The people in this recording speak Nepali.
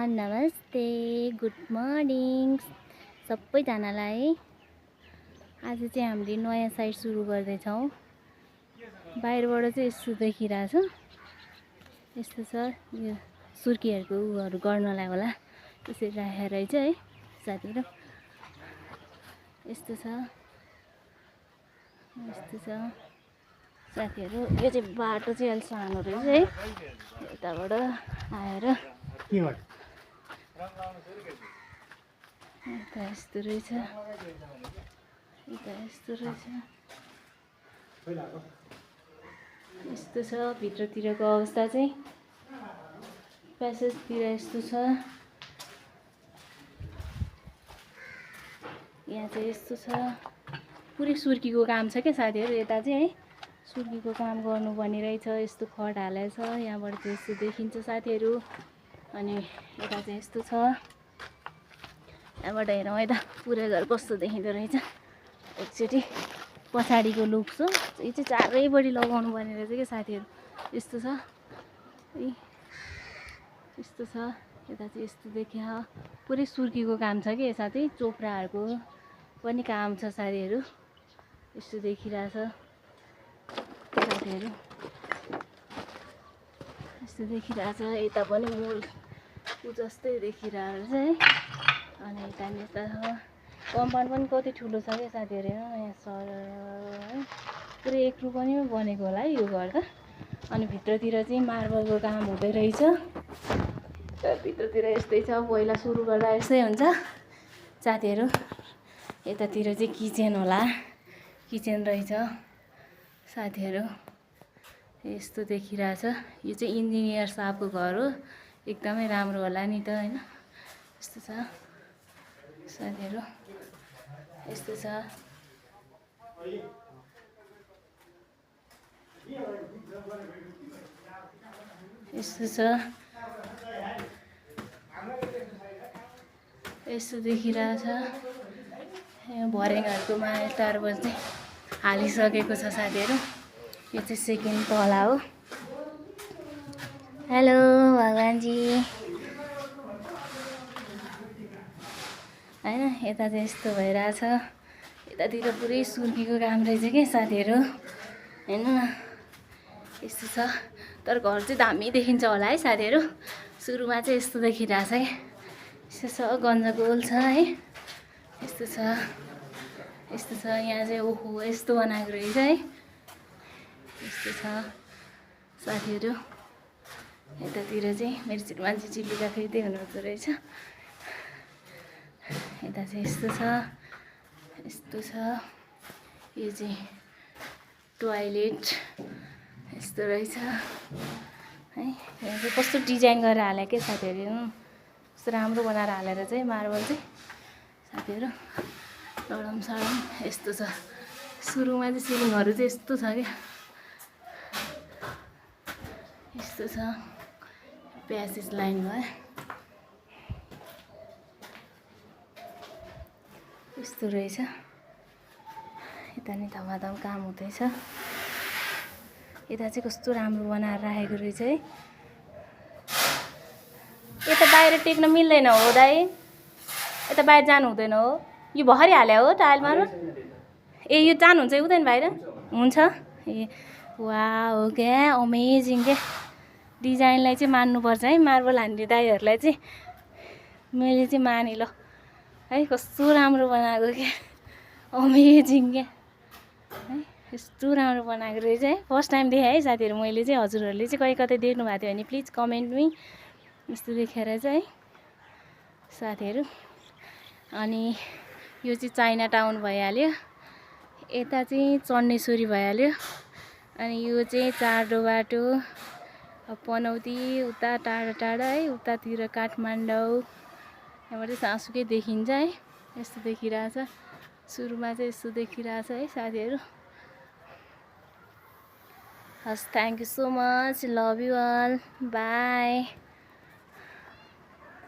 नमस्ते, गुड मर्निङ सबैजनालाई। आज चाहिँ हामीले नयाँ साइट सुरु गर्दैछौँ। बाहिरबाट चाहिँ यस्तो देखिरहेछ, यस्तो छ। यो सुर्केहरूको उहरू गर्नलाई होला त्यसरी राखेर रहेछ है साथीहरु। यस्तो छ, यस्तो छ साथीहरु। यो चाहिँ बाटो चाहिँ अलि सानो रहेछ है, यताबाट आएर यता यस्तो रहेछ, यता यस्तो रहेछ, यस्तो छ। भित्रतिरको अवस्था चाहिँ प्यासेजतिर यस्तो छ, यहाँ चाहिँ यस्तो छ। पुरै सुर्कीको काम छ क्या साथीहरु। यता चाहिँ है सुर्कीको काम गर्नुपर्ने रहेछ। यस्तो खट हालेको छ, यहाँबाट चाहिँ यस्तो देखिन्छ साथीहरु। अनि यता चाहिँ यस्तो छ, यहाँबाट हेरौँ है त पुरै घर कस्तो देखिँदो रहेछ एकचोटि। पछाडिको लुक छ, यो चाहिँ चारैपट्टि लगाउनु पर्ने रहेछ क्या साथीहरु। यस्तो छ, यस्तो छ। यता चाहिँ यस्तो देखिया, पुरै सुर्कीको काम छ कि साथी। चोपडाहरूको पनि काम छ साथीहरु, यस्तो देखिरहेछ साथीहरु, यस्तो देखिरहेछ। यता पनि मूल जस्तै देखिरहेछ है। अनि यता कम्पाउन्ड पनि कति ठुलो छ क्या साथीहरु। यहाँ सर है पुरै एक रुपैयाँ पनि बनेको होला है यो घर त। अनि भित्रतिर चाहिँ मार्बलको काम हुँदै रहेछ। भित्रतिर यस्तै छ, पहिला सुरु गर्दा यस्तै हुन्छ साथीहरु। यतातिर चाहिँ किचन होला, किचन रहेछ साथीहरु। यस्तो देखिरहेछ। यो चाहिँ इन्जिनियर साहबको घर हो, एकदमै राम्रो होला नि त हैन। यस्तो छ साथीहरु, यस्तो छ। यस्तो छ, यस्तो देखिरहेछ। यहाँ भरेङहरूको मालटारबाट चाहिँ हालिसकेको छ साथीहरु। यो चाहिँ सेकेन्ड तला हो। हेलो भगवानजी हैन। यता चाहिँ यस्तो भइरहेछ। यतातिर पुरै सुर्कीको काम रहेछ के साथीहरु हैन। यस्तो छ, तर घर चाहिँ दामी देखिन्छ होला है साथीहरु। सुरुमा चाहिँ यस्तो देखिरहेछ के, यस्तो छ। गन्जगोल छ है, यस्तो छ, यस्तो छ। यहाँ चाहिँ ओहो यस्तो बनाएको रहेछ है, यस्तो छ साथीहरु। यतातिर चाहिँ मेरो मान्छे चिल्लिका फेर्दै हुनुहुन्छ रहेछ। यता चाहिँ यस्तो छ, यस्तो छ। यो चाहिँ टोयलेट यस्तो रहेछ है। यहाँ चाहिँ कस्तो डिजाइन गरेर हाले के साथीहरु, कस्तो राम्रो बनाएर हालेर चाहिँ मार्बल चाहिँ साथीहरु। लडम सडम यस्तो छ। सुरुमा चाहिँ सिलिङहरु चाहिँ यस्तो छ क्या, यस्तो छ। प्यासेज लाइन भयो, यस्तो रहेछ। यता नि धमाधम काम हुँदैछ। यता चाहिँ कस्तो राम्रो बनाएर राखेको रहेछ है। यता बाहिर टेक्न मिल्दैन हो दाइ, यता बाहिर जानु हुँदैन हो। यो भर्खरै हाल्यो हो टाइल मार्नु। ए यो जानुहुन्छ हुँदैन बाहिर? हुन्छ। ए वाउ क्या अमेजिङ क्या। डिजाइनलाई चाहिँ मान्नुपर्छ है मार्बल हान्ने दाइहरूलाई चाहिँ। मैले चाहिँ माने ल है, कस्तो राम्रो बनाएको क्या, अमेजिङ क्या है। यस्तो राम्रो बनाएको रहेछ है। फर्स्ट टाइम देखेँ है साथीहरु मैले चाहिँ। हजुरहरूले चाहिँ कहीँ कतै देख्नु भएको थियो भने प्लिज कमेन्टमै यस्तो देखेर चाहिँ है साथीहरु। अनि यो चाहिँ चाइना टाउन भइहाल्यो। यता चाहिँ चन्नेश्वरी भइहाल्यो। अनि यो चाहिँ चारडो बाटो, पनौती उता टाढा टाढा है, उतातिर काठमाडौँ। यहाँबाट चाहिँ सासुकै देखिन्छ है, यस्तो देखिरहेछ। सुरुमा चाहिँ यस्तो देखिरहेछ है साथीहरु। हस्, thank you so much, love you all, by.